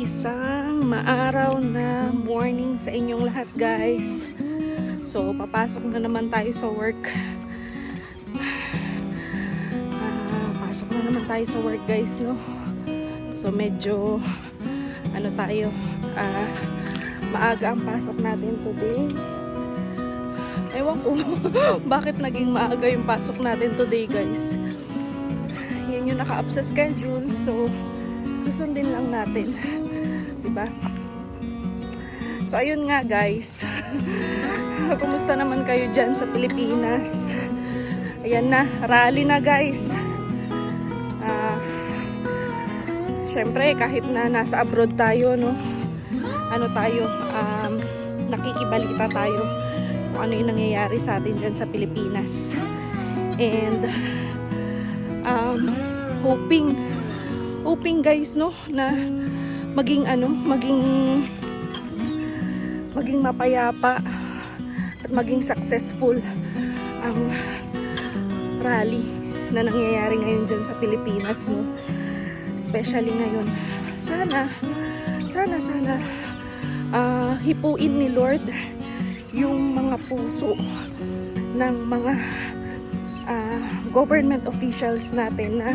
Isang maaraw na morning sa inyong lahat, guys. So, papasok na naman tayo sa work. Pasok na naman tayo sa work, guys, no? So, medyo maaga ang pasok natin today. Ewan ko bakit naging maaga yung pasok natin today, guys. Yun yung naka-up sa schedule. So, susundin lang natin. Diba? So, ayun nga, guys. Kumusta naman kayo dyan sa Pilipinas? Ayan na, rally na, guys. Syempre, kahit na nasa abroad tayo, no? Nakikibalita tayo kung ano yung nangyayari sa atin dyan sa Pilipinas. And, hoping guys, no, na maging mapayapa at maging successful ang rally na nangyayari ngayon dyan sa Pilipinas, no. Especially ngayon, sana hipuin ni Lord yung mga puso ng mga government officials natin na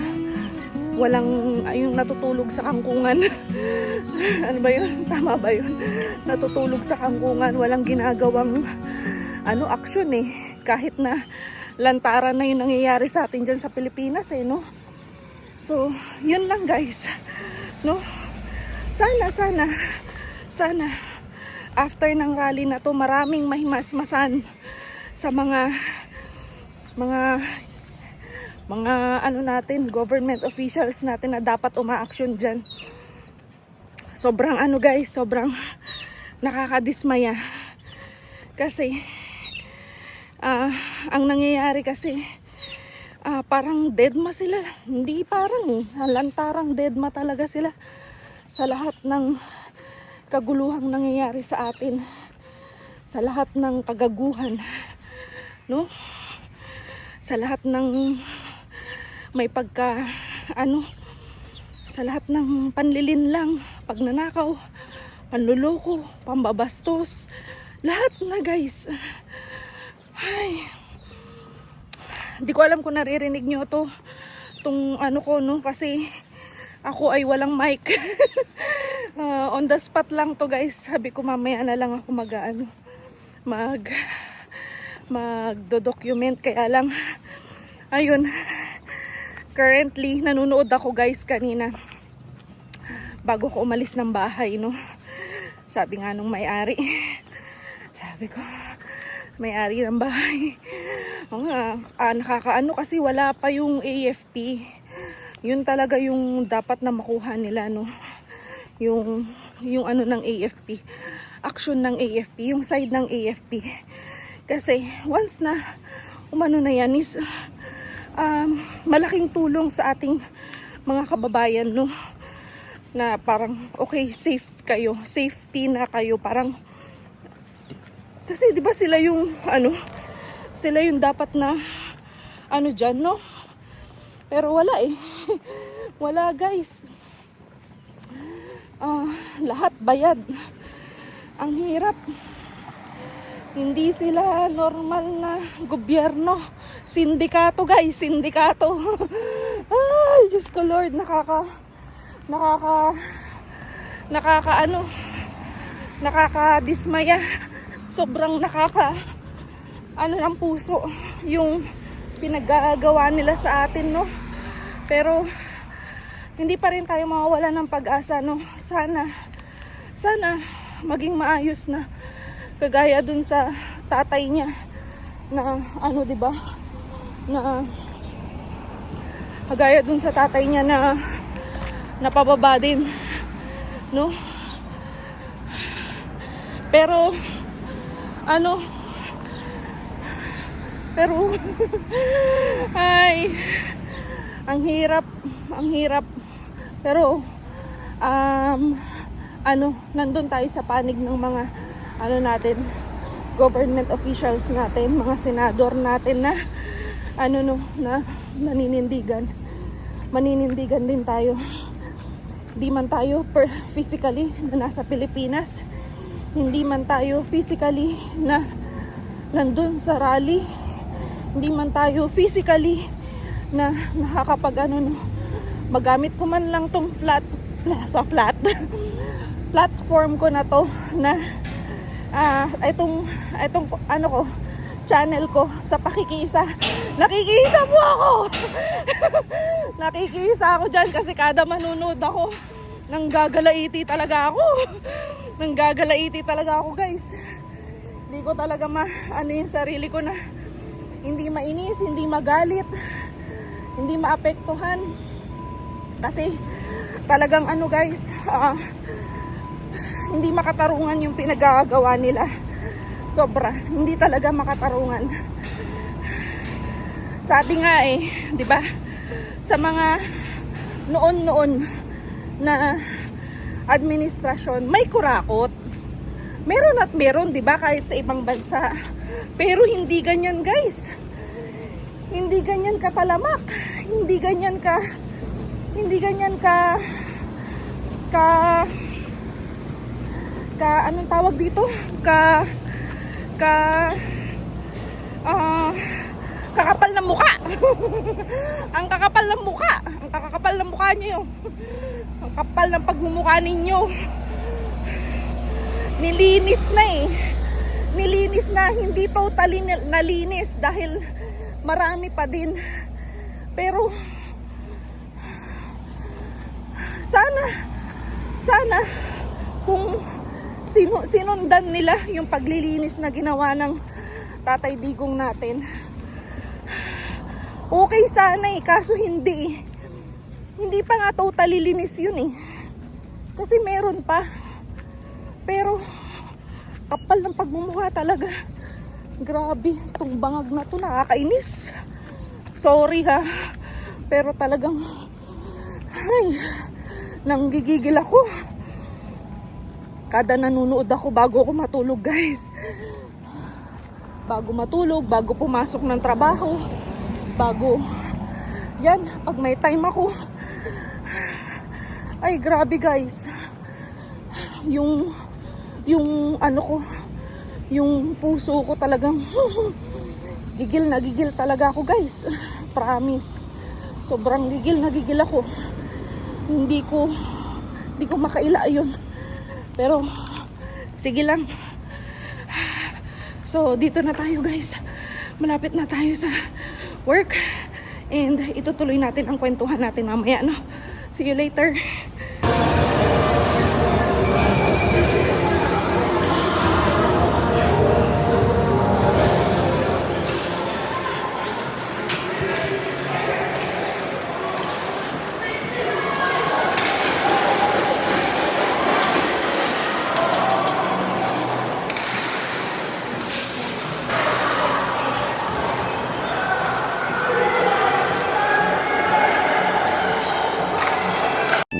walang yung natutulog sa kangkungan. Ano ba yun? Tama ba yun? Natutulog sa kangkungan, walang ginagawang action eh. Kahit na lantaran na yung nangyayari sa atin dyan sa Pilipinas eh, no? So, yun lang, guys. No? Sana after ng rally na to, maraming mahimasmasan sa mga natin, government officials natin na dapat uma-action dyan. Sobrang guys, sobrang nakakadismaya. Kasi, ang nangyayari kasi, parang deadma sila. Hindi parang lantarang deadma talaga sila sa lahat ng kaguluhang nangyayari sa atin. Sa lahat ng kagaguhan. No? Sa lahat ng may sa lahat ng panlilinlang, pagnanakaw, panluloko, pambabastos, lahat na, guys. Ay, di ko alam kung naririnig nyo itong ko, no, kasi ako ay walang mic. On the spot lang to, guys. Sabi ko mamaya na lang ako magdo-document, kaya lang ayun, currently nanonood ako, guys, kanina bago ko umalis ng bahay, no. Sabi nga nung may-ari, sabi ko, may-ari ng bahay, nakakaano kasi wala pa yung AFP. Yun talaga yung dapat na makuha nila, no. Yung ng AFP, action ng AFP, yung side ng AFP. Kasi once na na yan is malaking tulong sa ating mga kababayan, no, na parang okay, safety na kayo, parang kasi 'di ba sila yung sila yung dapat na diyan, no, pero wala wala, guys. Lahat bayad, ang hirap. Hindi sila normal na gobyerno. Sindikato, guys. Sindikato. Ay, Diyos ko, Lord. Nakakadismaya. Sobrang ng puso yung pinagagawa nila sa atin, no? Pero, hindi pa rin tayo mawawala ng pag-asa, no? Sana maging maayos na. Kagaya dun sa tatay niya na diba, na kagaya dun sa tatay niya na napababa din, no. Pero ay, ang hirap, pero nandun tayo sa panig ng mga natin, government officials natin, mga senador natin na na maninindigan din tayo. Di man tayo physically na nasa Pilipinas, hindi man tayo physically na nandun sa rally, hindi man tayo physically na nakakapag magamit ko man lang tong platform ko na to na itong channel ko sa pakikiisa. Nakikiisa po ako. Nakikiisa ako dyan kasi kada manunood ako, nanggagalaiti talaga ako. Nanggagalaiti talaga ako, guys. Hindi ko talaga yung sarili ko na hindi mainis, hindi magalit, hindi maapektuhan. Kasi talagang guys, hindi makatarungan yung pinagagawa nila. Sobra, hindi talaga makatarungan. Sabi nga 'di ba? Sa mga noon na administrasyon, may kurakot. Meron at meron, 'di ba? Kahit sa ibang bansa. Pero hindi ganyan, guys. Hindi ganyan katalamak. Hindi ganyan ka anong tawag dito? Kakapal ng mukha. Ang kakapal ng mukha. Ang kakapal ng mukha niyo. Ang kapal ng pagmumukha ninyo. Nilinis na Nilinis na, hindi totally nalinis dahil marami pa din. Pero sana kung sinundan nila yung paglilinis na ginawa ng Tatay Digong natin, okay sana kaso hindi pa nga totally linis yun kasi meron pa. Pero kapal ng pagmumukha talaga. Grabe, itong bangag na to nakakainis. Sorry pero talagang nanggigigil ako kada nanonood ako bago ako matulog, guys. Bago matulog, bago pumasok ng trabaho, pag may time ako. Ay, grabe, guys. Yung puso ko talagang gigil na gigil talaga ako, guys. Promise. Sobrang gigil na gigil ako. Hindi ko makaila yun. Pero sige lang. So dito na tayo, guys. Malapit na tayo sa work. And itutuloy natin ang kwentuhan natin mamaya, no? See you later.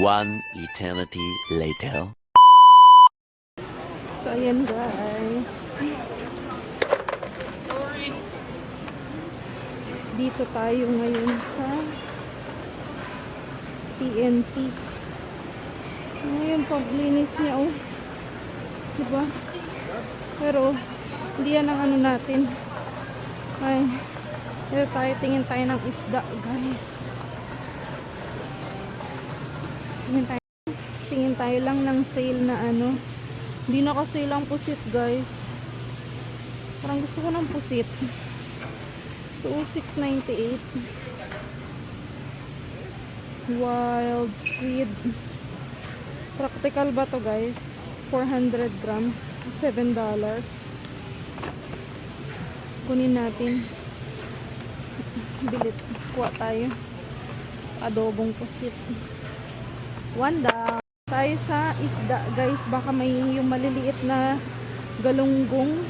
One eternity later. So ayan, guys. Dito tayo ngayon sa TNT. Ngayon paglinis niya, diba? Pero hindi yan ang natin. Ay, dito tayo, tingin tayo ng isda, guys. Tingin tayo lang ng sale na hindi naka-sale ang pusit, guys. Parang gusto ko ng pusit. 2,698. Wild squid. Practical ba to, guys? 400 grams. $7. Kunin natin. Bilit. Kuha tayo. Adobong pusit. $1. Tayo sa isda, guys. Baka may yung maliliit na galunggong.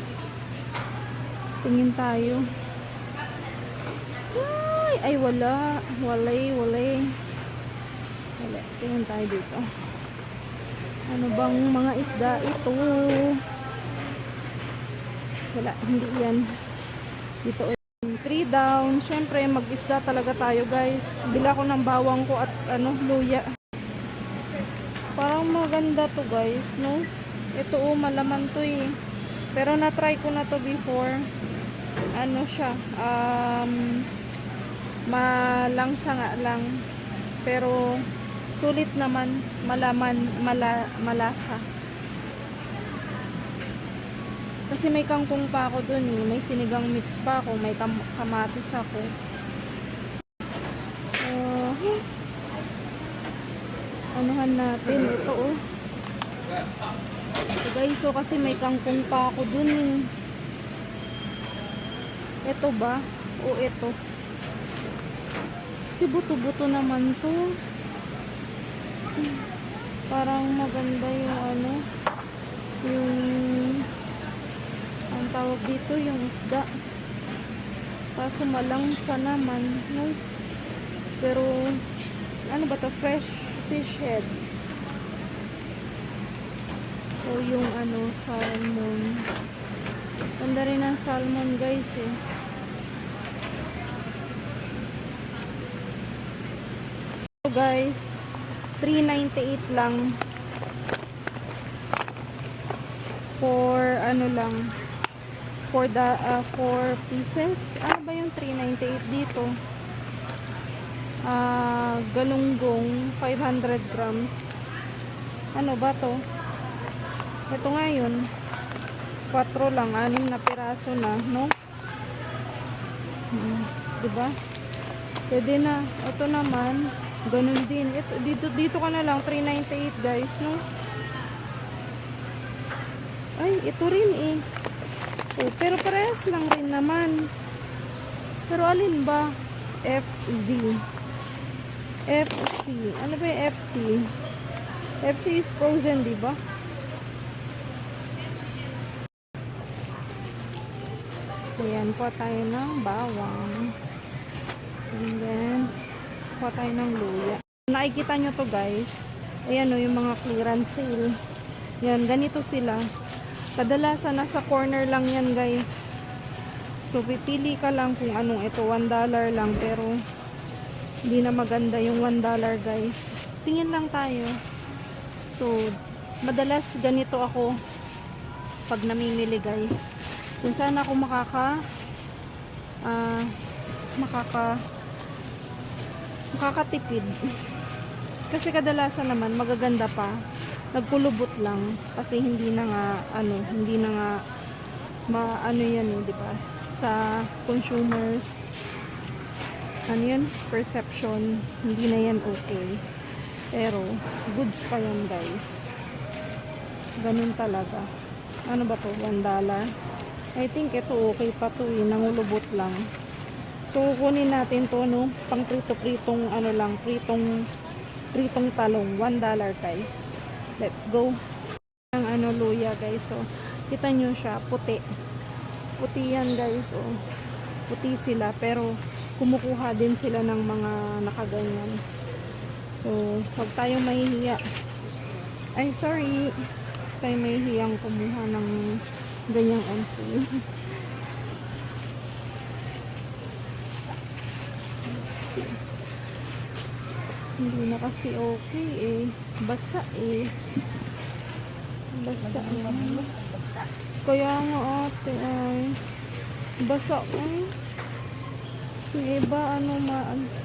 Tingin tayo. Ay, wala. Walay. Tingin tayo dito. Ano bang mga isda ito? Wala, hindi yan. Dito 3 down. Syempre, mag-isda talaga tayo, guys. Bila ko ng bawang ko at luya. Parang maganda to guys, no? Ito malaman to eh. Pero na-try ko na to before. Ano siya, malangsa nga lang. Pero sulit naman, malasa. Kasi may kangkong pa ako dun eh. May sinigang mix pa ako. May kamatis ako. Anuhan natin. Ito oh. So guys, so kasi may kangkong pa ako dun eh. Ito ba? O ito? Kasi buto-buto naman to. Parang maganda yung ano. Yung ang tawag dito yung isda. Kaso malangsa naman, no? Pero ano ba to? Fresh fish head. O yung ano, salmon. Ganda rin ang salmon guys eh. So guys, $3.98 lang. For ano lang, for the 4 pieces. Ano ba yung $3.98 dito? Galunggong 500 grams. Ano ba to? Ito nga yun, 4 lang, 6 na piraso na, no? Diba? Pwede na. Ito naman ganun din. Ito, dito ka na lang, $3.98 guys, no? Ay, ito rin eh. Oh, pero parehas lang rin naman. Pero alin ba? FC. Ano ba yung FC? FC is frozen, diba? Ayan, po tayo ng bawang. And then, po tayo ng luya. Nakikita nyo to guys. Ayan o, yung mga clearance sale. Yan, ganito sila. Kadalasan nasa corner lang yan guys. So, pipili ka lang kung anong ito. $1 lang. Pero, hindi na maganda yung $1 guys. Tingin lang tayo. So, madalas ganito ako pag namimili guys. Kung saan ako makakatipid. Kasi kadalasan naman magaganda pa. Nagkulubot lang kasi hindi na nga ano yan eh, di ba? Sa consumers ano yan, perception, hindi na yan okay. Pero goods pa yan guys. Ganun talaga. Ano ba to? $1. I think ito okay pa to eh. Nangulubot lang. So, kukunin natin to, no? Pang prito-pritong, ano lang, pritong talong. $1 guys. Let's go. Ang ano, luya guys. So, kita nyo siya, puti. Puti yan guys. So, puti sila. Pero, kumukuha din sila ng mga nakaganyan. So, huwag tayong mahihiya. Ay, sorry. Huwag tayong mahihiyang kumuha ng ganyang MC. Hindi na kasi okay eh. Basa eh. Basa eh. Kaya nga ate ay basa eh. Yung iba ano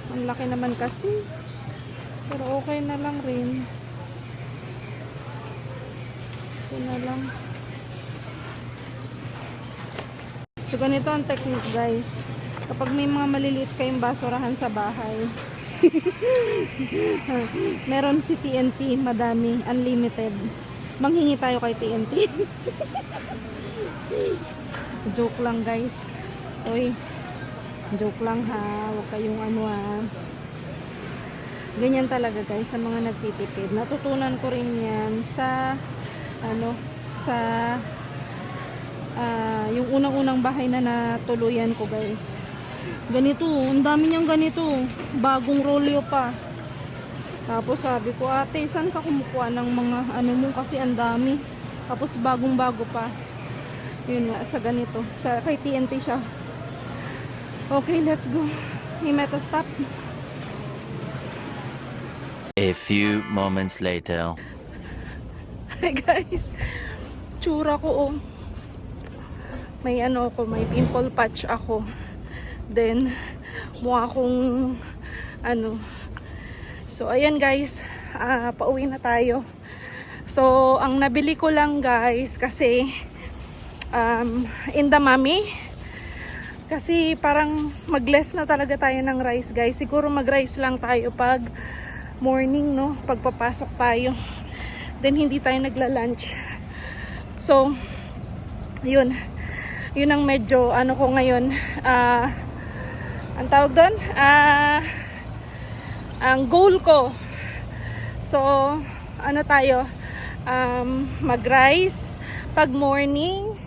ang laki naman kasi. Pero okay na lang rin. Okay na lang. So, ganito ang technique guys. Kapag may mga maliliit kayong basurahan sa bahay, meron si TNT, madami, unlimited. Manghingi tayo kay TNT. Joke lang guys. Uy, joke lang ha. Huwag kayong ano ha. Ganyan talaga guys sa mga nagtitipid. Natutunan ko rin yan sa yung unang-unang bahay na natuluyan ko guys. Ganito, ang dami niyang ganito, bagong rolyo pa. Tapos sabi ko, ate, saan ka kumukuha ng mga ano mo kasi ang dami. Tapos bagong bago pa. Yun nga, sa ganito, kay TNT siya. Okay, let's go. Himeta, stop. A few moments later. Guys, tsura ko oh. May ano ako, may pimple patch ako. Then, mukha akong ano. So, ayan guys, pauwi na tayo. So, ang nabili ko lang guys, kasi Indamami. Kasi parang mag-less na talaga tayo ng rice guys. Siguro mag-rice lang tayo pag morning, no? Pagpapasok tayo. Then, hindi tayo nagla-lunch. So, yun. Yun ang medyo ano ko ngayon, ang tawag doon, ang goal ko. So ano tayo, mag-rice pag morning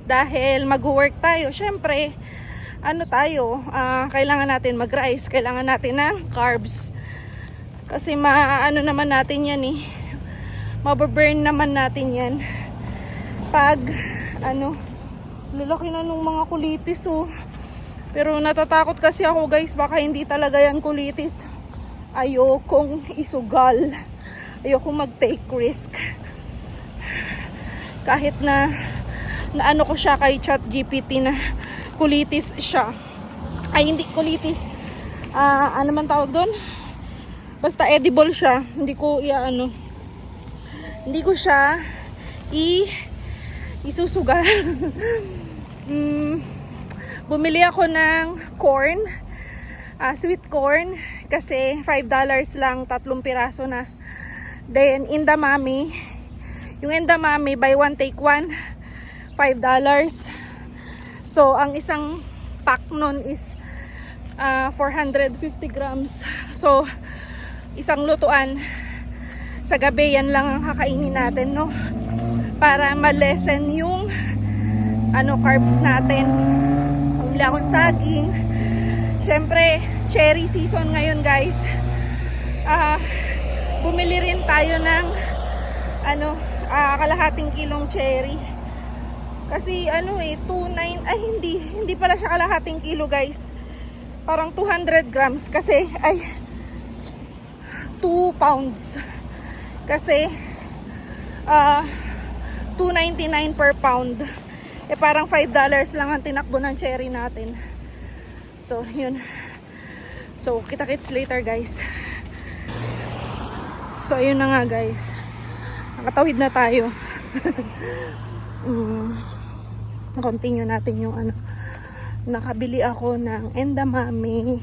dahil mag-work tayo. Syempre ano tayo, kailangan natin mag-rice, kailangan natin ng carbs kasi maano naman natin yan eh, mababurn naman natin yan pag ano. Lalaki na nung mga kulitis oh. Pero natatakot kasi ako guys, baka hindi talaga yan kulitis. Ayokong isugal. Ayokong mag-take risk. Kahit na ano ko siya kay ChatGPT na kulitis siya. Ay hindi kulitis. Ano man tawag doon? Basta edible siya. Hindi ko siya isusugal. Bumili ako ng corn, sweet corn, kasi $5 lang, 3 piraso na. Then Indamami, yung Indamami buy one take one, $5. So ang isang pack nun is 450 grams. So isang lutuan sa gabi, yan lang ang kakainin natin, no? Para ma-lessen yung carbs natin. Bumili akong saging. Syempre, cherry season ngayon guys. Bumili rin tayo ng kalahating kilong cherry. Kasi 2.9, ay hindi pala siya kalahating kilo guys. Parang 200 grams kasi 2 pounds. Kasi $2.99 per pound. Parang $5 lang ang tinakbo ng cherry natin. So, yun. So, kita-kits later guys. So, ayun na nga guys. Nakatawid na tayo. Continue natin yung nakabili ako ng Indamami.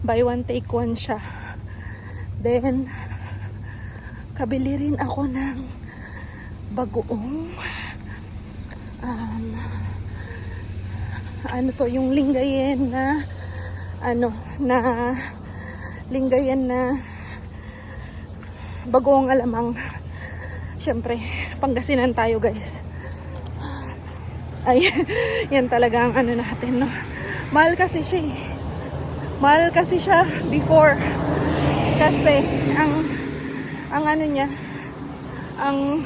Buy one take one siya. Then, kabili rin ako ng bagoong yung Lingayen na Lingayen na bagoong alamang. Syempre Pangasinan tayo guys. Ay yan talaga ang natin, no? Mahal kasi siya before kasi ang niya, ang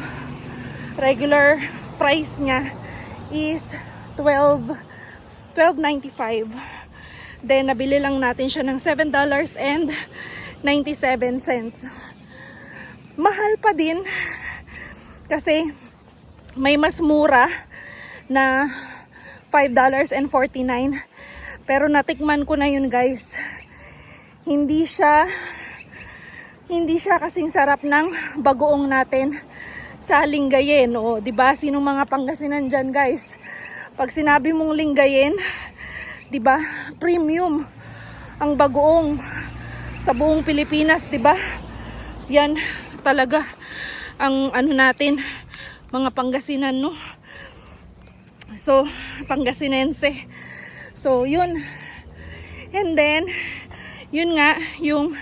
regular price niya is $12.95. Then nabili lang natin siya ng $7.97. Mahal pa din kasi may mas mura na $5.49. Pero natikman ko na yun guys. Hindi siya kasing sarap ng bagoong natin sa Lingayen, o 'di ba? Sinong mga Pangasinan diyan, guys? Pag sinabi mong Lingayen, 'di ba? Premium ang bagoong sa buong Pilipinas, 'di ba? Yan talaga ang natin, mga Pangasinan, no? So, Pangasinense. So, yun. And then, yun nga, yung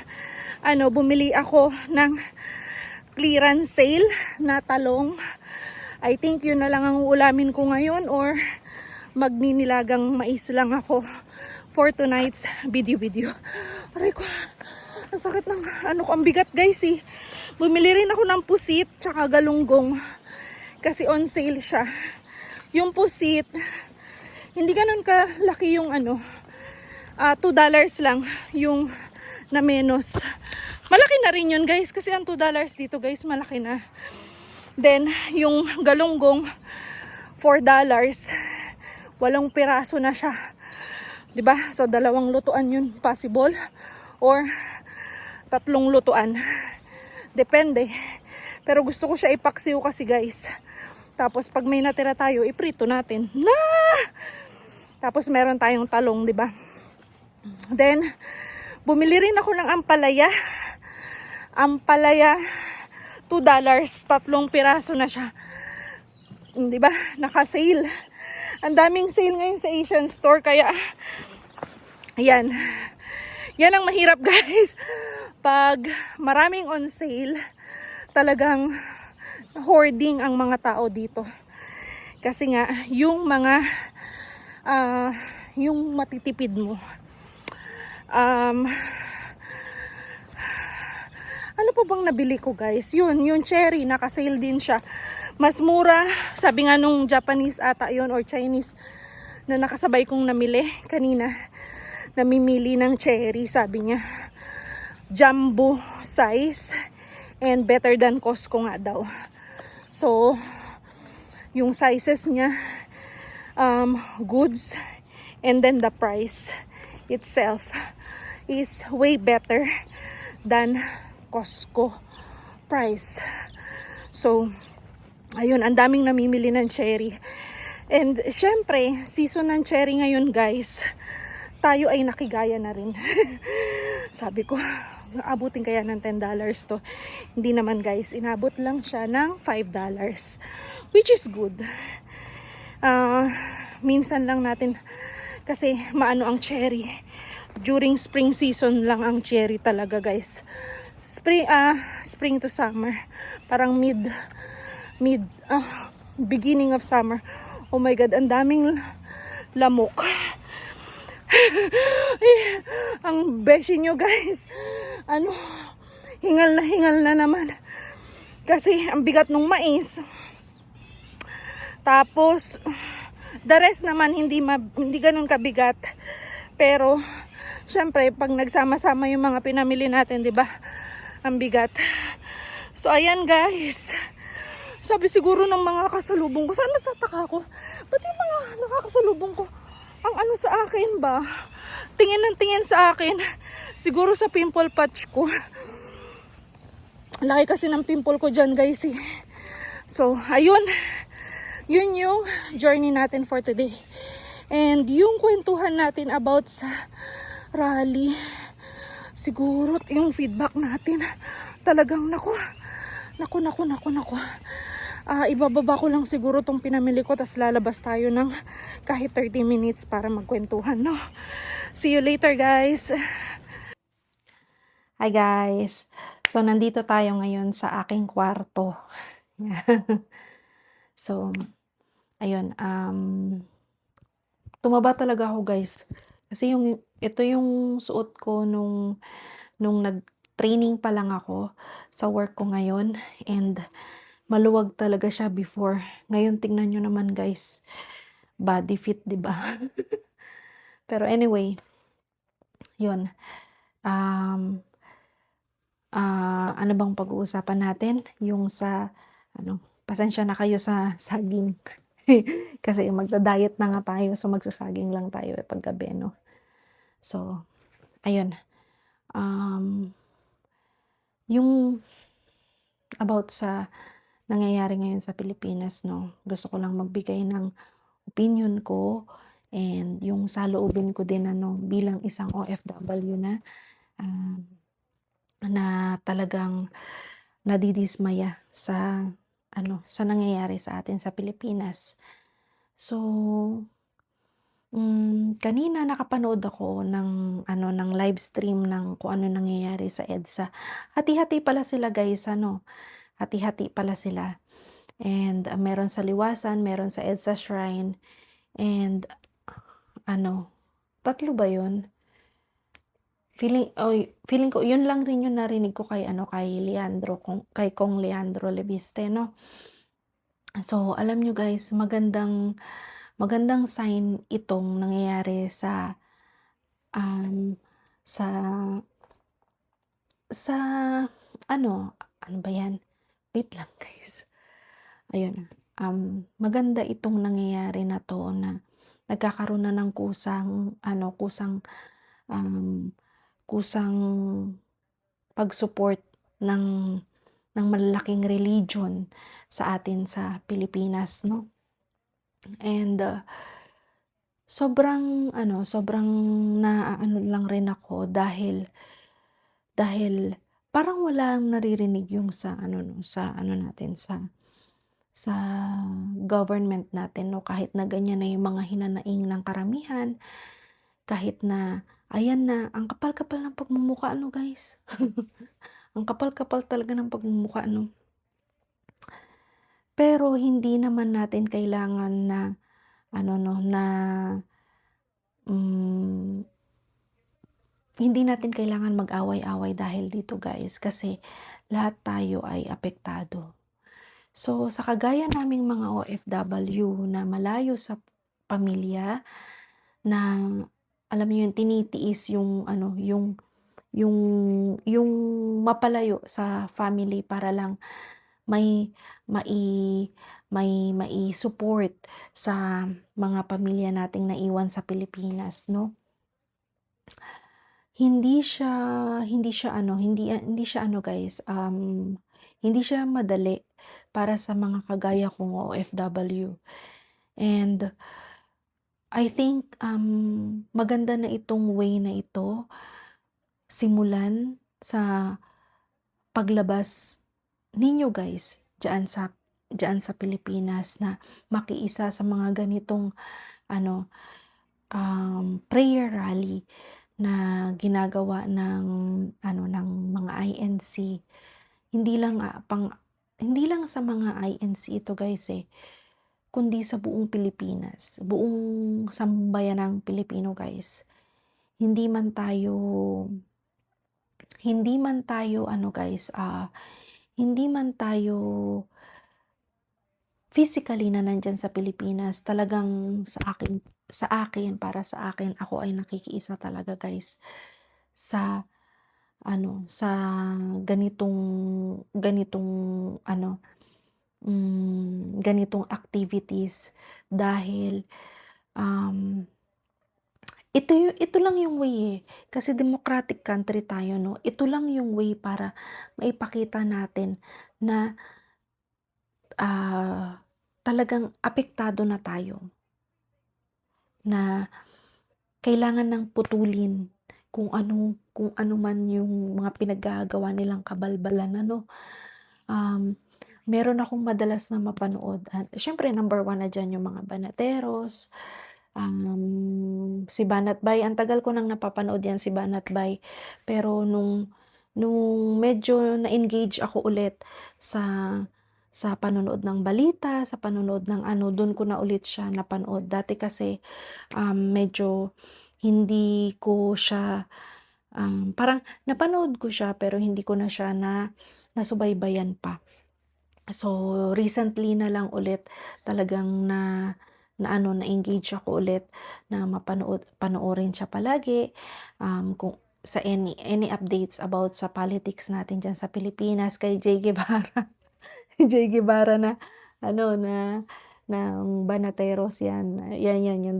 bumili ako ng clearance sale na talong. I think yun na lang ang ulamin ko ngayon, or magninilagang mais lang ako for tonight's video. Aray ko, ang sakit ng ko, ang bigat guys eh. Bumili rin ako ng pusit tsaka galunggong kasi on sale siya. Yung pusit, hindi ganun kalaki yung $2 lang yung na menos. Malaki na rin yun guys, kasi ang $2 dito guys malaki na. Then, yung galunggong, $4. 8 piraso na siya. 'Di ba? So, 2 lutuan yun possible. Or, 3 lutuan. Depende. Pero gusto ko siya ipaksiw kasi guys. Tapos, pag may natira tayo, iprito natin. Tapos, meron tayong talong, 'di ba? Then, bumili rin ako ng ampalaya. Ampalaya, $2. 3 piraso na siya. 'Di ba? Naka-sale. Ang daming sale ngayon sa Asian store, kaya ayan. Yan ang mahirap, guys. Pag maraming on sale, talagang hoarding ang mga tao dito. Kasi nga, yung mga yung matitipid mo. Ano pa bang nabili ko, guys? Yung cherry, naka-sale din siya. Mas mura, sabi nga nung Japanese ata yon or Chinese na nakasabay kong namili kanina. Namimili ng cherry, sabi niya. Jumbo size and better than Costco nga daw. So, yung sizes niya, goods, and then the price itself is way better than Costco price. So, ayun, ang daming namimili ng cherry. And syempre, season ng cherry ngayon, guys. Tayo ay nakigaya na rin. Sabi ko, abutin kaya ng $10 to. Hindi naman, guys, inabot lang siya ng $5. Which is good. Minsan lang natin kasi maano ang cherry. During spring season lang ang cherry talaga, guys. Spring to summer. Parang beginning of summer. Oh my God, ang daming lamok. Ang beshi nyo, guys. Hingal na naman. Kasi ang bigat ng mais. Tapos, the rest naman hindi ganun kabigat. Pero, syempre, pag nagsama-sama yung mga pinamili natin, di ba? Ang bigat. So, ayan, guys. Sabi siguro ng mga kasalubong ko, saan nagtataka ako? Ba't yung mga nakakasalubong ko, ang ano sa akin ba? Tingin ng tingin sa akin. Siguro sa pimple patch ko. Laki kasi ng pimple ko dyan, guys, eh. So, ayun. Yun yung journey natin for today. And yung kwentuhan natin about sa rally, siguro yung feedback natin, talagang naku. Ibababa ko lang siguro tong pinamili ko, tas lalabas tayo ng kahit 30 minutes para magkwentuhan, no? See you later, guys. Hi, guys. So, nandito tayo ngayon sa aking kwarto. So, ayun, tumaba talaga ako, guys. Kasi ito yung suot ko nung nag-training pa lang ako sa work ko ngayon. And maluwag talaga siya before. Ngayon, tingnan nyo naman, guys. Body fit, di ba? Pero anyway, yun. Ano bang pag-uusapan natin? Yung sa, pasensya na kayo sa saging. Kasi magda-diet na nga tayo, so magsasaging lang tayo paggabi, no? So, ayun. Yung about sa nangyayari ngayon sa Pilipinas, no? Gusto ko lang magbigay ng opinion ko and yung saloobin ko din, bilang isang OFW na talagang nadidismaya sa nangyayari sa atin sa Pilipinas. So, kanina nakapanood ako ng live stream ng kung ano nangyayari sa EDSA. Hati-hati pala sila, guys, hati-hati pala sila. And meron sa Liwasan, meron sa EDSA Shrine, and 3 ba yun? Feeling ko yun lang rin yung narinig ko kay kay Kong Leandro Lebiste, no? So, alam nyo, guys, magandang sign itong nangyayari sa ano ba yan? Wait lang, guys. Ayun, maganda itong nangyayari na 'to na nagkakaroon na ng um, kusang pag-support ng malalaking religion sa atin sa Pilipinas 'no. And, sobrang naaano lang rin ako dahil parang walang naririnig yung sa ano 'no, sa ano natin, sa government natin 'no, kahit na ganyan na yung mga hinanaing ng karamihan, kahit na ayan na, ang kapal-kapal ng pagmumukha 'no guys. Ang kapal-kapal talaga ng pagmumukha 'no. Pero hindi naman natin kailangan na ano 'no, na, hmm, hindi natin kailangan mag-away-away dahil dito guys, kasi lahat tayo ay apektado. So, sa kagaya naming mga OFW na malayo sa pamilya, na alam mo yun, tinitiis yung ano, yung yung mapalayo sa family para lang may mai mai-support sa mga pamilya nating naiwan sa Pilipinas 'no. Hindi siya hindi siya ano guys, hindi siya madali para sa mga kagaya kong OFW. And I think, maganda na itong way na ito, simulan sa paglabas ninyo guys diyan sa Pilipinas na makiisa sa mga ganitong ano, prayer rally na ginagawa ng ano, ng mga INC. Hindi lang, hindi lang sa mga INC ito guys, kundi sa buong Pilipinas, buong sambayanang Pilipino guys. Hindi man tayo hindi man tayo ano guys, hindi man tayo physically na nandiyan sa Pilipinas, talagang para sa akin, ako ay nakikiisa talaga guys sa ano, sa ganitong ganitong ano, ganitong activities dahil, um, ito lang yung way, kasi democratic country tayo 'no, ito lang yung way para maipakita natin na, talagang apektado na tayo, na kailangan ng putulin kung ano man yung mga pinaggagawa nilang kabalbalan ano. Um, Meron akong madalas na mapanood, siyempre number one na diyan yung mga banateros, si Banat Bay, ang tagal ko nang napapanood 'yan, si Banat Bay. Pero nung medyo na-engage ako ulit sa panonood ng balita, sa panonood ng ano, dun ko na ulit siya napanood. Dati kasi, medyo hindi ko siya, parang napanood ko siya pero hindi ko na siya nasubaybayan pa. So, recently na lang ulit talagang na-engage ako ulit na panoorin siya palagi, kung sa any updates about sa politics natin diyan sa Pilipinas, kay Jay Guevara. Jay Guevara na ano, ng Banateros 'yan, 'yan yung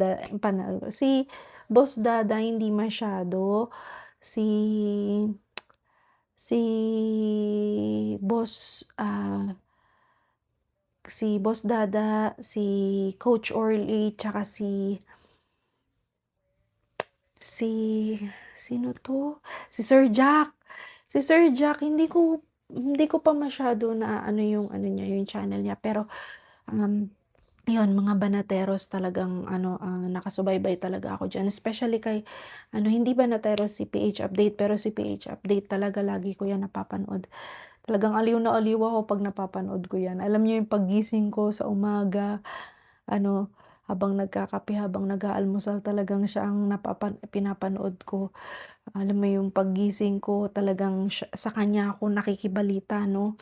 si Boss Dada hindi masyado, si si Boss, si Boss Dada, si Coach Orly, tsaka si sino 'to? Si Sir Jack. Si Sir Jack hindi ko pa masyado naaano yung ano niya, yung channel niya, pero, um, yun mga banateros talagang ano, nakasubaybay talaga ako diyan, especially kay ano, hindi banateros si PH Update, pero si PH Update talaga lagi ko yan napapanood. Talagang aliw na aliw ako 'pag napapanood ko 'yan. Alam niyo yung paggising ko sa umaga, ano, habang nagkakape, habang nag-aalmusal, talagang siya ang pinapanood ko. Alam mo yung paggising ko talagang sa kanya ako nakikibalita 'no.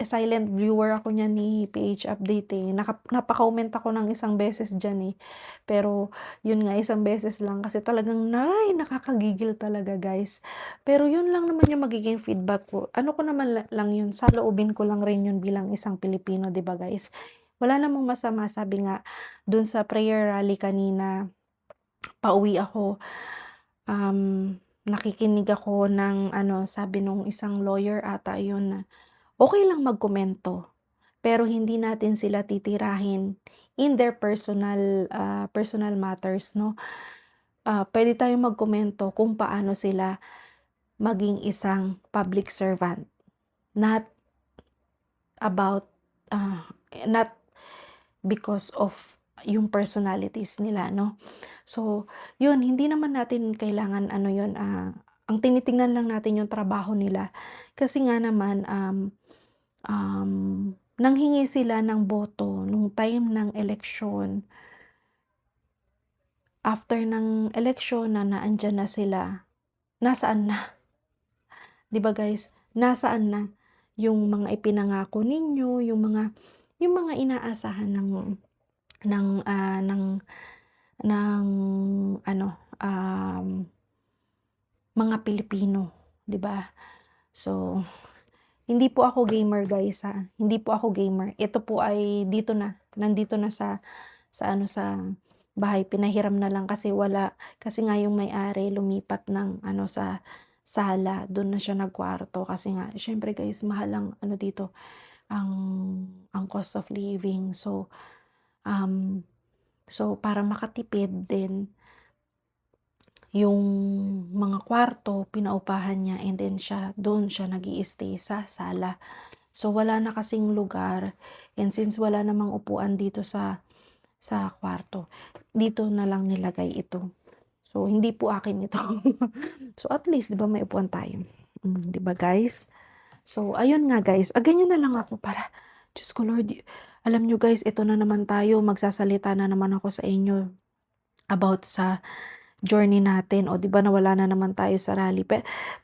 silent viewer ako niyan ni PH Update, eh. Napa-comment ako ng isang beses diyan, eh. Pero yun nga, isang beses lang kasi talagang nakakagigil talaga, guys. Pero yun lang naman yung magiging feedback ko. Ano ko naman lang yun, saloobin ko lang rin yun bilang isang Pilipino, 'di ba, guys? Wala namang masama, sabi nga dun sa prayer rally kanina, pauwi ako, nakikinig ako ng ano, sabi nung isang lawyer ata yun na okey lang magkomento, pero hindi natin sila titirahin in their personal matters 'no. Puwede tayong magkomento kung paano sila maging isang public servant, not about, not because of yung personalities nila 'no. So, yun hindi naman natin kailangan ano yun, ang tinitingnan lang natin yung trabaho nila. Kasi nga naman, nanghingi sila ng boto nung time ng eleksyon. After ng eleksyon na naandiyan na sila, nasaan na? 'Di ba guys, nasaan na yung mga ipinangako ninyo, yung mga inaasahan ng ano, mga Pilipino, 'di ba? So, hindi po ako gamer guys, hindi po ako gamer. Ito po ay nandito na sa bahay, pinahiram na lang kasi nga yung may-ari lumipat ng ano sa sala, dun na siya nagkwarto kasi nga siyempre guys mahal ang ano dito, ang cost of living. So para makatipid din, yung mga kwarto pinaupahan niya and then doon siya nag-i-stay sa sala. So wala na kasing lugar and since wala namang upuan dito sa kwarto, dito na lang nilagay ito. So hindi po akin ito. So at least 'di ba may upuan tayo, 'di ba guys? So ayun nga guys, ganyan na lang ako para Diyos ko Lord, alam niyo guys, ito na naman tayo, magsasalita na naman ako sa inyo about sa journey natin. O 'di ba nawala na naman tayo sa rally.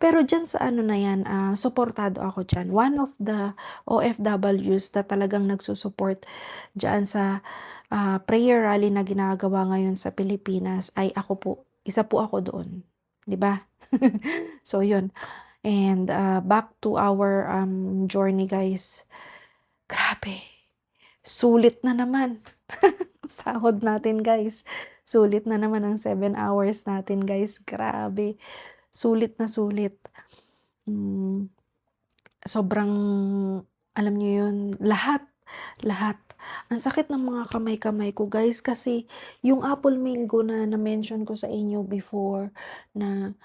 Pero diyan sa ano na 'yan, suportado ako diyan. One of the OFWs na talagang nagsusupport diyan sa prayer rally na ginagawa ngayon sa Pilipinas ay ako po. Isa po ako doon, 'di ba? So 'yun. And back to our journey guys. Grabe, sulit na naman. Sahod natin guys. Sulit na naman ang 7 hours natin guys, grabe. Sulit na sulit. Sobrang alam niyo yun, lahat, lahat. Ang sakit ng mga kamay-kamay ko guys kasi yung apple mango na na-mention ko sa inyo before na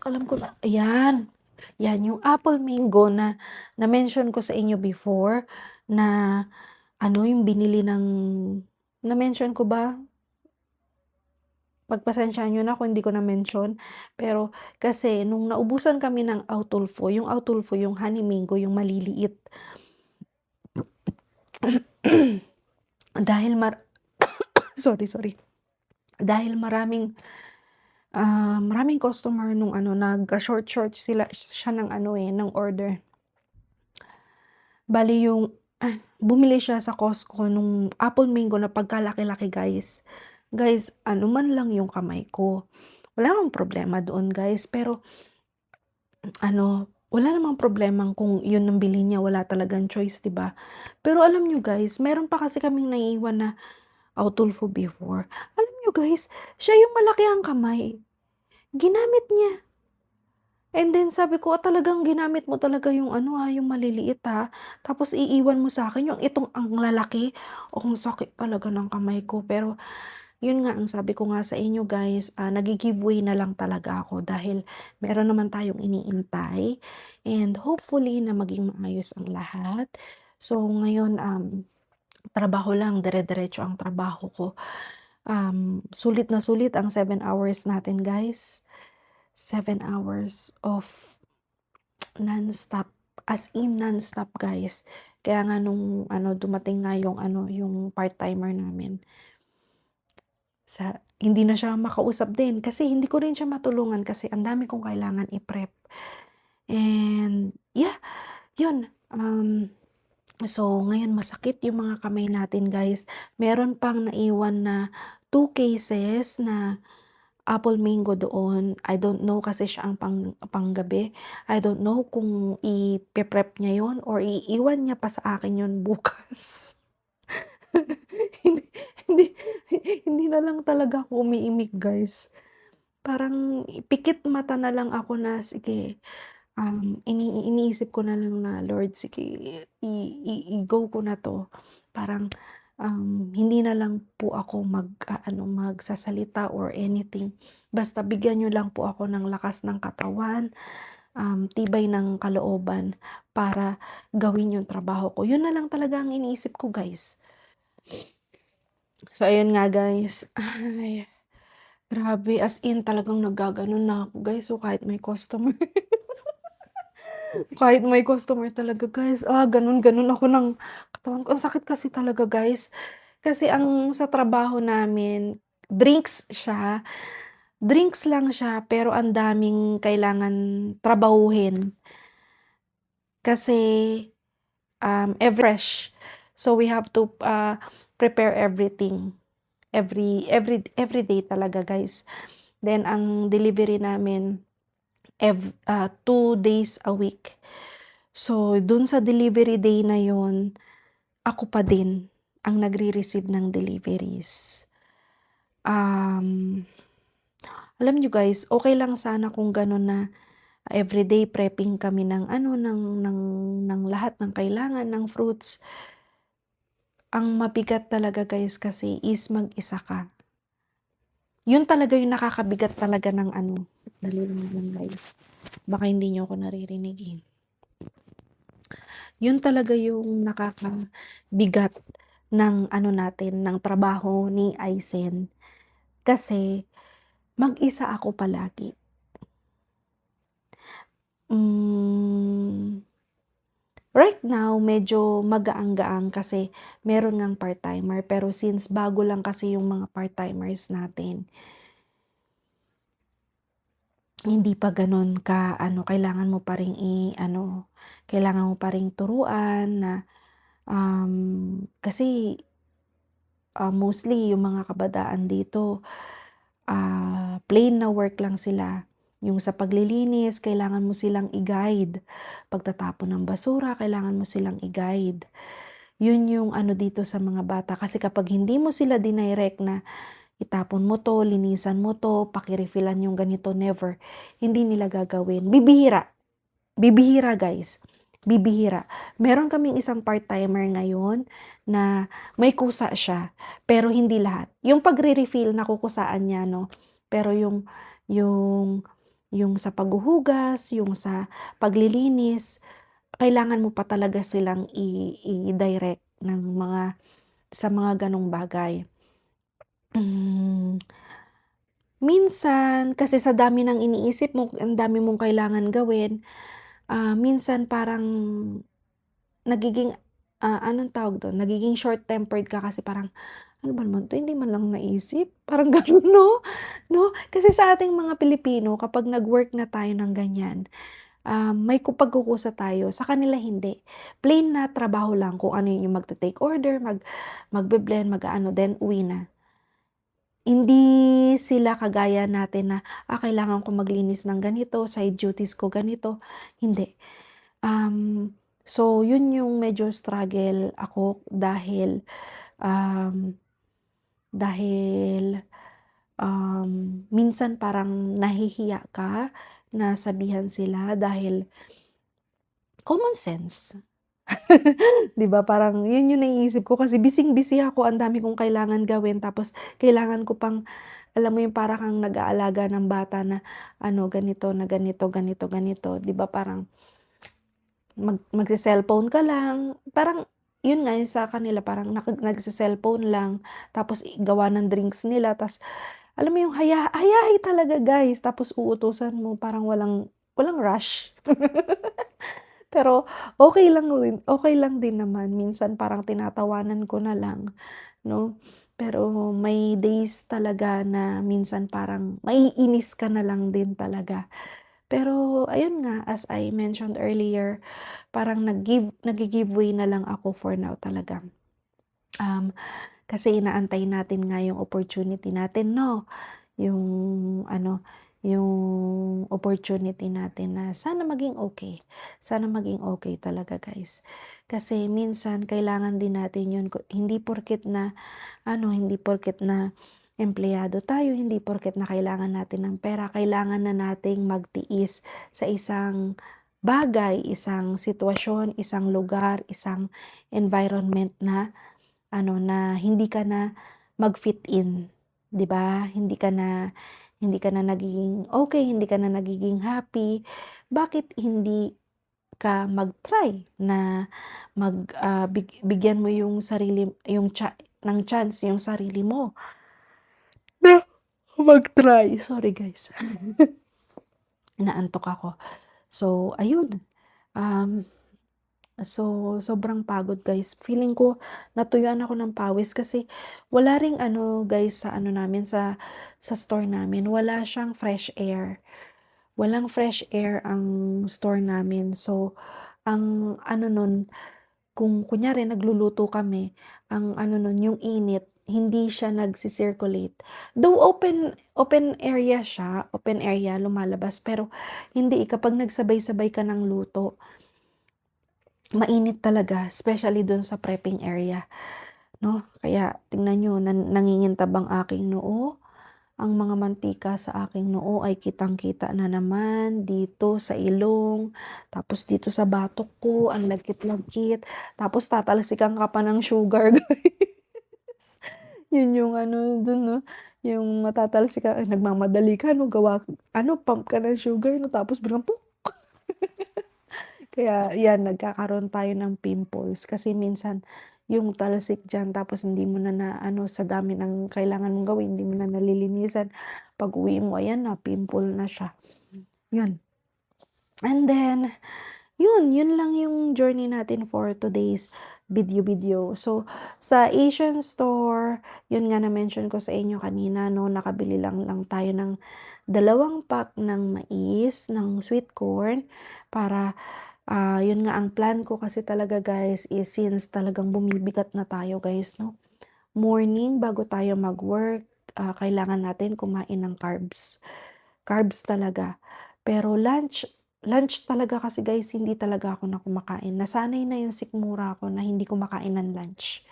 alam ko na ayan, yan yung apple mango na na-mention ko sa inyo before na ano yung binili ng na-mention ko ba? Pagpasensyahan niyo na kung hindi ko na-mention. Pero kasi nung naubusan kami ng Autulfo yung honey mango, yung maliliit. Dahil sorry. Dahil maraming customer nung ano, nag-short siya ng ano ng order. Bali yung bumili siya sa Costco nung apple mango na pagkalaki-laki guys. Guys, ano man lang yung kamay ko. Wala namang problema doon guys, pero wala namang problema kung yun ang bilhin niya, wala talagang choice, 'di ba? Pero alam niyo guys, meron pa kasi kaming naiiwan na Autulfo before. Alam niyo guys, siya yung malaki ang kamay. Ginamit niya. And then sabi ko, talagang ginamit mo talaga yung yung maliliit tapos iiwan mo sa akin yung itong ang lalaki. Ang sakit talaga ng kamay ko. Pero yun nga, ang sabi ko nga sa inyo guys, nagi-giveaway na lang talaga ako dahil meron naman tayong iniintay. And hopefully na maging maayos ang lahat. So ngayon, trabaho lang, dire-diretso ang trabaho ko. Sulit na sulit ang 7 hours natin guys. 7 hours of non-stop, as in non-stop guys. Kaya nga nung dumating nga yung part-timer namin, hindi na siya makausap din kasi hindi ko rin siya matulungan kasi ang dami kong kailangan i-prep. And yeah, Yun, so ngayon masakit yung mga kamay natin guys. Meron pang naiwan na 2 cases na apple mango doon. I don't know kasi siya ang panggabi. I don't know kung ipe-prep niya yon or iiwan niya pa sa akin yon bukas. Hindi hindi hindi na lang talaga ako umiimik guys. Parang pikit mata na lang ako na sige, iniisip ko na lang na, "Lord sige i-go ko na 'to." Parang, hindi na lang po ako magsasalita or anything. Basta bigyan niyo lang po ako ng lakas ng katawan, tibay ng kalooban para gawin yung trabaho ko. Yun na lang talaga ang iniisip ko guys. So ayun nga guys, ay grabe as in talagang naggaganon na ako guys. So kahit may customer kahit may customer talaga guys, ganon-ganon ako ng katawan ko. Ang sakit kasi talaga guys. Kasi ang sa trabaho namin, drinks lang siya pero ang daming kailangan trabahuhin. Kasi, fresh. So we have to, prepare everything, every day talaga guys. Then ang delivery namin 2 days a week. So dun sa delivery day na yun, ako pa din ang nagre-receive ng deliveries. Um, Alam niyo guys, okey lang sana kung ganon na everyday prepping kami ng ng lahat ng kailangan ng fruits. Ang mabigat talaga guys kasi is mag-isa ka. Yun talaga yung nakakabigat talaga ng dali lang guys, baka hindi niyo ako naririnig, eh. Yun talaga yung nakakabigat ng natin, ng trabaho ni Aizen. Kasi mag-isa ako palagi. Right now medyo magaang-gaang kasi meron ngang part-timer, pero since bago lang kasi yung mga part-timers natin, hindi pa gano'n kailangan mo pa ring kailangan mo pa ring turuan na, kasi, mostly yung mga kabataan dito, plain na work lang sila. Yung sa paglilinis kailangan mo silang i-guide, pagtatapon ng basura kailangan mo silang i-guide. Yun yung dito sa mga bata kasi kapag hindi mo sila dinirect na itapon mo 'to, linisan mo 'to, paki-refillan yung ganito, never. Hindi nila gagawin. Bibihira, bibihira guys, bibihira. Meron kaming isang part-timer ngayon na may kusa siya, pero hindi lahat. Yung pagre-refill nakukusaan niya 'no, pero yung yung sa paghuhugas, yung sa paglilinis, kailangan mo pa talaga silang i-direct ng sa mga gano'ng bagay. Minsan kasi sa dami ng iniisip mo, ang dami mong kailangan gawin, minsan parang nagiging, anong tawag dun, nagiging short-tempered ka kasi parang, "Ano ba naman 'to, hindi man lang naisip?" Parang gano'n 'no, 'no? Kasi sa ating mga Pilipino kapag nag-work na tayo ng ganyan, may pagkukusa tayo, sa kanila hindi. Plain na trabaho lang kung ano yung magte-take order, magbe-blend, then uwi na. Hindi sila kagaya natin na, kailangan ko maglinis ng ganito, side duties ko ganito, hindi. So yun yung medyo struggle ako um, dahil, minsan parang nahihiya ka na sabihan sila dahil common sense. 'Di ba parang yun yung naiisip ko kasi bising-busy ako, ang dami kong kailangan gawin tapos kailangan ko pang alam mo yung para kang nag-aalaga ng bata na ganito, na ganito, ganito, ganito, 'di ba parang magse-cellphone ka lang, parang yun nga yung sa kanila parang nagse-cellphone lang tapos gawa ng drinks nila ta's alam mo yung hayahay talaga guys tapos uutusan mo parang walang walang rush. Pero okey lang din naman minsan parang tinatawanan ko na lang 'no. Pero may days talaga na minsan parang maiinis ka na lang din talaga. Pero ayun nga, as I mentioned earlier, parang naggi-give way na lang ako for now talaga. Um, Kasi inaantay natin nga yung opportunity natin 'no, yung ano, yung opportunity natin na sana maging okey. Sana maging okey talaga guys. Kasi minsan kailangan din natin yun hindi porket na hindi porket na empleyado tayo, hindi porket na kailangan natin ng pera, kailangan na nating magtiis sa isang bagay, isang sitwasyon, isang lugar, isang environment na na hindi ka na mag-fit in, 'di ba? Hindi ka na nagiging okay, hindi ka na nagiging happy. Bakit hindi ka mag-try na bigyan mo yung sarili yung ng chance yung sarili mo na mag-try. Sorry guys, inaantok ako. So ayun, um So, sobrang pagod guys. Feeling ko natuyuan ako ng pawis kasi wala ring guys sa namin sa store namin, wala siyang fresh air. Walang fresh air ang store namin. So, ang nun, kung kunyari nagluluto kami, ang nun yung init, hindi siya nagsi-circulate. Though open area siya, open area lumalabas, pero hindi kapag nagsabay-sabay ka ng luto, mainit talaga, especially dun sa prepping area, 'no? Kaya tingnan niyo nangingintab ang aking noo, ang mga mantika sa aking noo ay kitang-kita na naman dito sa ilong, tapos dito sa batok ko ang lagkit-lagkit, tapos tatalsikan ka pa ng sugar guys. Yun yung dun 'no, yung matatalsikan ay nagmamadali ka 'no, pump ka ng sugar 'no, tapos biglang kaya 'yan nagkakaroon tayo ng pimples kasi minsan yung talsik diyan tapos hindi mo na sa dami ng kailangan mong gawin hindi mo na nalilinisan, pag-uwi mo ayan na pimple na siya, 'yun. And then, yun lang yung journey natin for today's video. So, sa Asian store, yun nga na-mention ko sa inyo kanina 'no, nakabili lang tayo ng 2 pack ng mais, ng sweet corn para yun nga ang plan ko kasi talaga guys is since talagang bumibigat na tayo guys 'no, morning bago tayo mag-work, kailangan natin kumain ng carbs. Carbs talaga. Pero lunch talaga kasi guys hindi talaga ako na kumakain. Nasanay na yung sikmura ko na hindi kumakain ng lunch.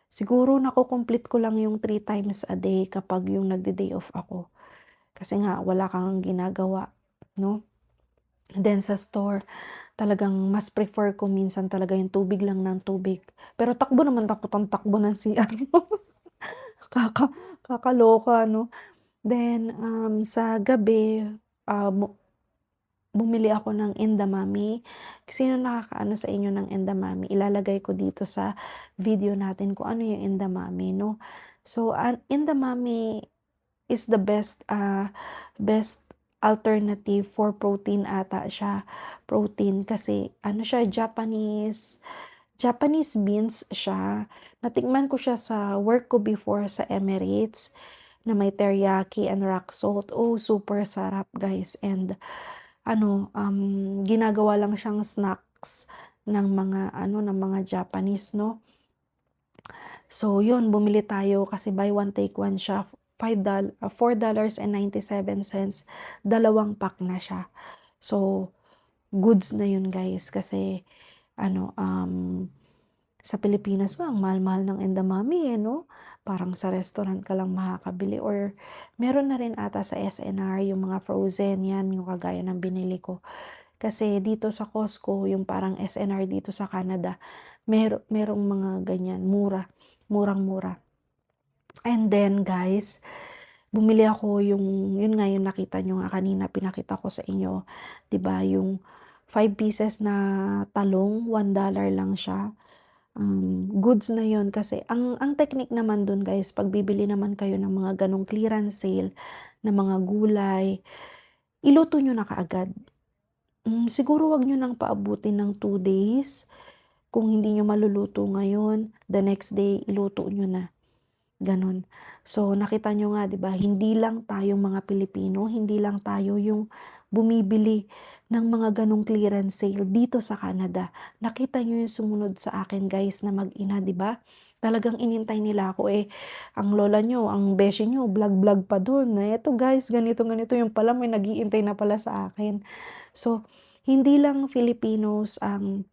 Siguro nako-complete ko lang yung 3 times a day kapag yung nagde-day off ako. Kasi nga wala kang ginagawa 'no. Then sa store, talagang mas prefer ko minsan talaga yung tubig lang ng tubig. Pero takbo naman takot ang takbo ng CR mo. Kaka kakaloka 'no. Then, sa gabi, bumili ako ng Endamami. Sino nakakaano sa inyo ng Endamami, ilalagay ko dito sa video natin kung ano yung Endamami 'no. So, ang Endamami is the best alternative for protein ata siya, protein kasi siya Japanese beans siya. Natikman ko siya sa work ko before sa Emirates na may teriyaki and rock salt. Oh, super sarap guys and ginagawa lang siyang snacks ng mga Japanese 'no. So yun, bumili tayo kasi buy one take one siya, $4.97, 2 pack na siya. So, goods na yun guys kasi sa Pilipinas nga ang mahal-mahal ng Endamami 'no. Parang sa restaurant ka lang makakabili or meron na rin ata sa SNR yung mga frozen, 'yan yung kagaya ng binili ko. Kasi dito sa Costco, yung parang SNR dito sa Canada, merong mga ganyan, murang-mura. And then guys, bumili ako yun nga yung nakita niyo nga kanina pinakita ko sa inyo, 'di ba, yung 5 pieces na talong, $1 lang siya. Goods na yun kasi ang technique naman dun guys, 'pag bibili naman kayo ng mga ganong clearance sale na mga gulay, iluto niyo na kaagad. Siguro wag niyo nang paabutin ng 2 days. Kung hindi niyo maluluto ngayon, the next day iluto niyo na, gano'n. So, nakita niyo nga 'di ba, hindi lang tayong mga Pilipino, hindi lang tayo yung bumibili ng mga ganong clearance sale dito sa Canada. Nakita nyo yung sumunod sa akin guys na mag-ina, di ba? Talagang inintay nila ako ang lola nyo, ang beshi nyo, vlog-vlog pa dun. Na eto guys, ganito-ganito yung pala, may nag-iintay na pala sa akin. So, hindi lang Filipinos ang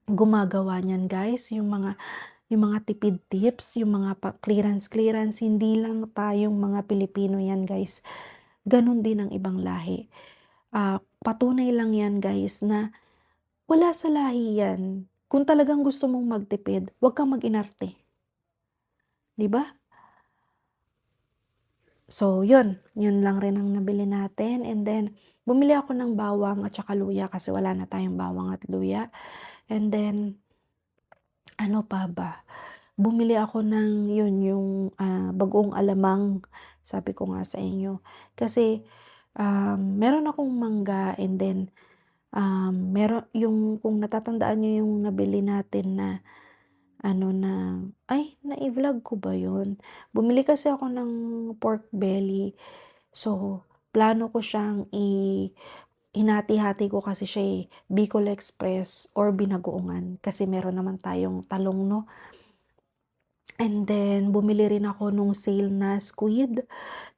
gumagawa niyan guys, yung mga tipid tips, yung mga clearance, hindi lang tayong mga Pilipino yan guys. Ganon din ang ibang lahi. Patunay lang yan guys na wala sa lahi yan. Kung talagang gusto mong magtipid, huwag kang mag-inarte. 'Di ba? So, yun lang rin ang nabili natin. And then, bumili ako ng bawang at saka luya kasi wala na tayong bawang at luya. And then, ano pa ba? Bumili ako ng yun, yung bagoong alamang, sabi ko nga sa inyo. Kasi, meron akong mangga and then, meron yung, kung natatandaan nyo yung nabili natin na, na-vlog ko ba yun? Bumili kasi ako ng pork belly. So, plano ko siyang hinati-hati ko kasi siya Bicol Express or binagoongan. Kasi meron naman tayong talong, no? And then, bumili rin ako nung sale na squid.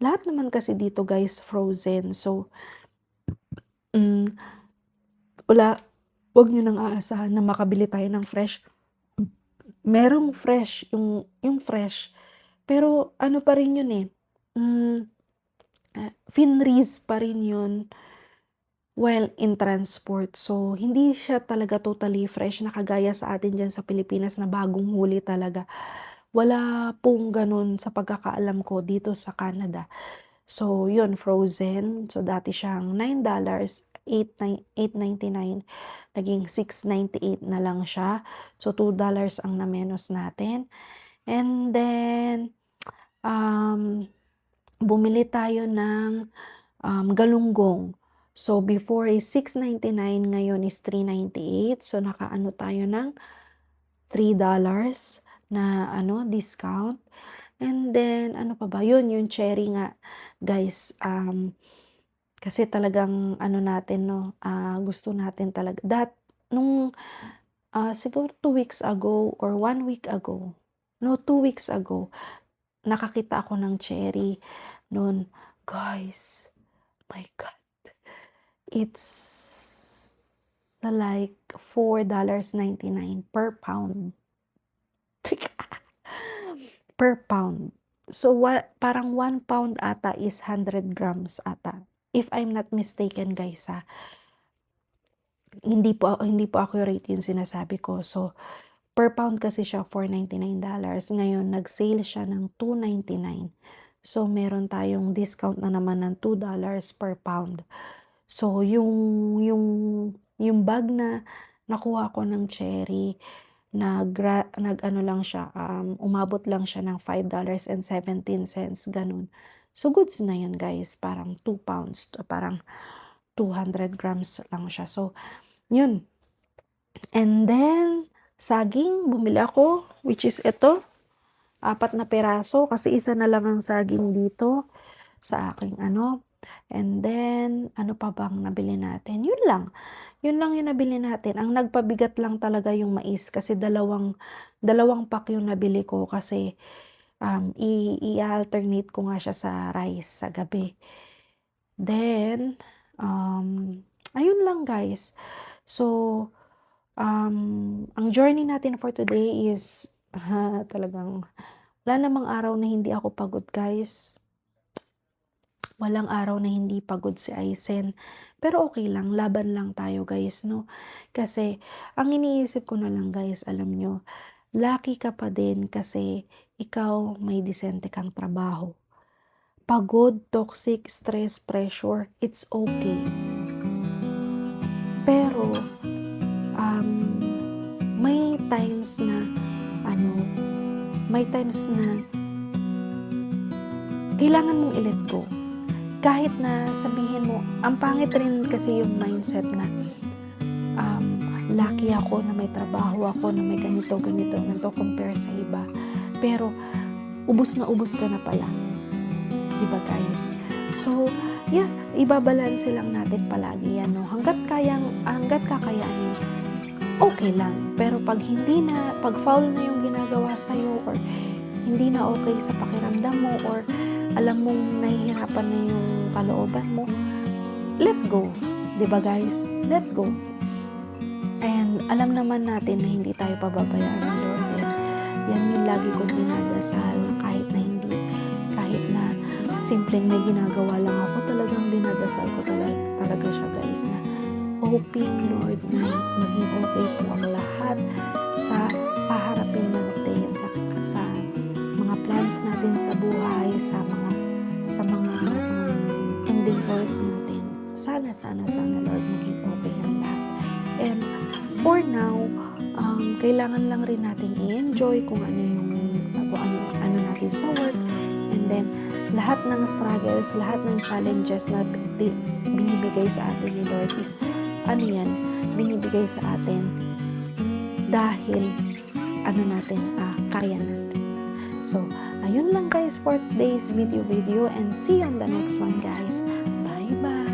Lahat naman kasi dito guys, frozen. So, wag nyo nang aasahan na makabili tayo ng fresh. Merong fresh, yung fresh. Pero ano pa rin yun finreeze pa rin yun while in transport. So, hindi siya talaga totally fresh na kagaya sa atin dyan sa Pilipinas na bagong huli talaga. Wala pong ganun sa pagkakaalam ko dito sa Canada. So, yun, frozen. So, dati siyang $9, $8.99. Naging $6.98 na lang siya. So, $2 ang na-menos natin. And then, bumili tayo ng galunggong. So, before is $6.99, ngayon is $3.98. So, nakaano tayo ng $3 na discount. And then, ano pa ba? Yun, yung cherry nga, guys. Kasi talagang, natin, no, gusto natin talaga. Siguro 2 weeks ago or 1 week ago, no, 2 weeks ago, nakakita ako ng cherry noon. Guys, my God. It's like $4.99 per pound. Per pound. So, parang 1 pound ata is 100 grams ata. If I'm not mistaken, guys, Hindi po accurate yung sinasabi ko. So, per pound kasi siya $4.99. Ngayon, nag-sale siya ng $2.99. So, meron tayong discount na naman ng $2 per pound. So, yung bag na nakuha ko ng cherry, nag-ano lang siya, umabot lang siya ng $5.17, ganun. So, goods na yun, guys. Parang 2 pounds, parang 200 grams lang siya. So, yun. And then, saging, bumili ako, which is ito. 4 na peraso, kasi isa na lang ang saging dito sa aking And then, ano pa bang nabili natin? Yun lang yung nabili natin. Ang nagpabigat lang talaga yung mais kasi dalawang pack yung nabili ko kasi i-alternate ko nga siya sa rice sa gabi. Then, ayun lang guys. So, ang journey natin for today is talagang wala namang araw na hindi ako pagod guys. Walang araw na hindi pagod si Aisen. Pero okay lang, laban lang tayo guys, no? Kasi, ang iniisip ko na lang guys, alam nyo, lucky ka pa din kasi ikaw may disente kang trabaho. Pagod, toxic, stress, pressure, it's okay. Pero, may times na kailangan mong i-let go. Kahit na sabihin mo, ang pangit rin kasi yung mindset na lucky ako na may trabaho ako, na may ganito compare sa iba. Pero, ubos na ubos ka na pala. Diba guys? So, ibabalanse lang natin palagi yan, no? Hanggat kakayanin, okay lang. Pero pag foul na yung ginagawa sa'yo, or hindi na okay sa pakiramdam mo, or alam mong nahihirapan na yung kalooban mo, let go. 'Di ba guys? Let go. And alam naman natin na hindi tayo pababayaan ng Lord. Yan yung lagi kong dinadasal, kahit na simpleng may ginagawa lang ako, talagang dinadasal ko talaga siya guys, na hoping Lord na maging okay po ang lahat sa paharapin natin, sa mga plans natin sa buhay, sa mga endeavors natin. Sana Lord, maging okay ang lahat. And for now, kailangan lang rin natin i-enjoy kung ano natin sa work. And then, lahat ng struggles, lahat ng challenges na binibigay sa atin ni Lord is, binibigay sa atin dahil, kaya natin. So, ayun lang guys for today's video, and see you on the next one guys. Bye-bye!